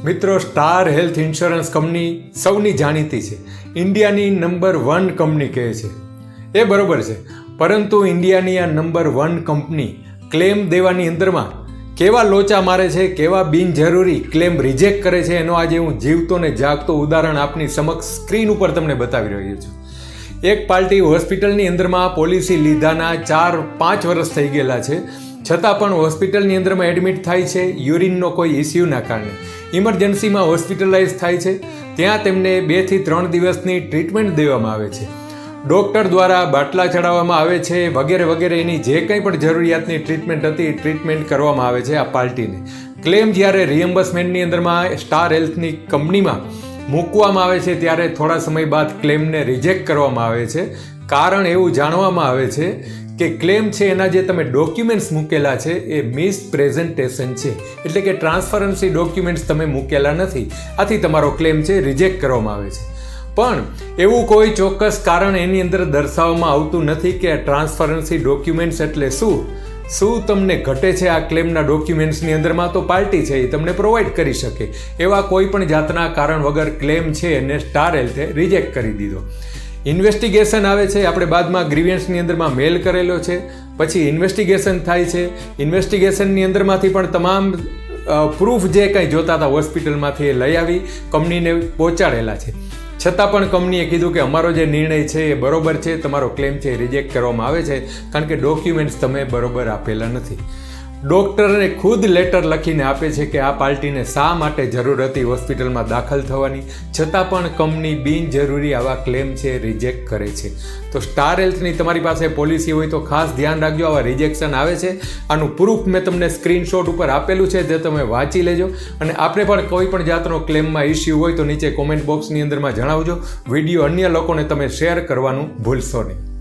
મિત્રો, star health insurance company સૌની જાણીતી છે. ઇન્ડિયાની નંબર 1 કંપની કહે છે એ બરોબર છે, પરંતુ ઇન્ડિયાની આ નંબર 1 કંપની ક્લેમ દેવાની અંદરમાં કેવા લોચા મારે છે, કેવા બિનજરૂરી ક્લેમ રિજેક્ટ કરે છે, એનો આજે હું જીવતો ને જાગતો ઉદાહરણ આપની સમક્ષ સ્ક્રીન ઉપર તમને બતાવી રહ્યો છું. એક પાર્ટી હોસ્પિટલની અંદરમાં પોલિસી લીધાના 4-5 વર્ષ થઈ ગયેલા છે, છતાં પણ હોસ્પિટલની અંદરમાં એડમિટ થાય છે યુરિનનો કોઈ ઇસ્યુના કારણે. ઇમરજન્સીમાં હોસ્પિટલાઇઝ થાય છે, ત્યાં તેમને 2 થી 3 દિવસની ટ્રીટમેન્ટ દેવામાં આવે છે. ડૉક્ટર દ્વારા બાટલા ચડાવવામાં આવે છે, વગેરે વગેરે. એની જે કંઈ પણ જરૂરિયાતની ટ્રીટમેન્ટ હતી એ ટ્રીટમેન્ટ કરવામાં આવે છે આ પાર્ટીને. ક્લેમ જ્યારે રિએમ્બર્સમેન્ટની અંદરમાં સ્ટાર હેલ્થની કંપનીમાં મૂકવામાં આવે છે ત્યારે થોડા સમય બાદ ક્લેમને રિજેક્ટ કરવામાં આવે છે. કારણ એવું જાણવામાં આવે છે કે ક્લેમ છે એના જે તમે ડોક્યુમેન્ટ્સ મૂકેલા છે એ મિસપ્રેઝન્ટેશન છે, એટલે કે ટ્રાન્સફરન્સી ડોક્યુમેન્ટ્સ તમે મૂકેલા નથી, આથી તમારો ક્લેમ છે રિજેક્ટ કરવામાં આવે છે. પણ એવું કોઈ ચોક્કસ કારણ એની અંદર દર્શાવવામાં આવતું નથી કે ટ્રાન્સફરન્સી ડોક્યુમેન્ટ્સ એટલે શું તમને ઘટે છે આ ક્લેમના ડોક્યુમેન્ટ્સની અંદરમાં, તો પાર્ટી છે એ તમને પ્રોવાઈડ કરી શકે. એવા કોઈ પણ જાતના કારણ વગર ક્લેમ છે એને સ્ટાર હેલ્થે રિજેક્ટ કરી દીધો. ઇન્વેસ્ટિગેશન આવે છે, આપણે બાદમાં ગ્રીવિયન્સની અંદરમાં મેલ કરેલો છે, પછી ઇન્વેસ્ટિગેશન થાય છે. ઇન્વેસ્ટિગેશનની અંદરમાંથી પણ તમામ પ્રૂફ જે કંઈ જોતા હતા હોસ્પિટલમાંથી એ લઈ આવી કંપનીને પહોંચાડેલા છે. છતાં પણ કંપનીએ કીધું કે અમારો જે નિર્ણય છે એ બરોબર છે, તમારો ક્લેમ છે એ રિજેક્ટ કરવામાં આવે છે કારણ કે ડોક્યુમેન્ટ્સ તમે બરોબર આપેલા નથી. ડૉક્ટરને ખુદ લેટર લખીને આપે છે કે આ પાર્ટીને શા માટે જરૂર હતી હોસ્પિટલમાં દાખલ થવાની, છતાં પણ કંપની બિનજરૂરી આવા ક્લેમ છે રિજેક્ટ કરે છે. તો સ્ટાર હેલ્થની તમારી પાસે પોલિસી હોય તો ખાસ ધ્યાન રાખજો. આવા રિજેક્શન આવે છે, આનું પ્રૂફ મેં તમને સ્ક્રીનશોટ ઉપર આપેલું છે, જે તમે વાંચી લેજો. અને આપણે પણ કોઈ પણ જાતનો ક્લેમમાં ઇસ્યુ હોય તો નીચે કોમેન્ટ બોક્સની અંદરમાં જણાવજો. વિડીયો અન્ય લોકોને તમે શેર કરવાનું ભૂલશો નહીં.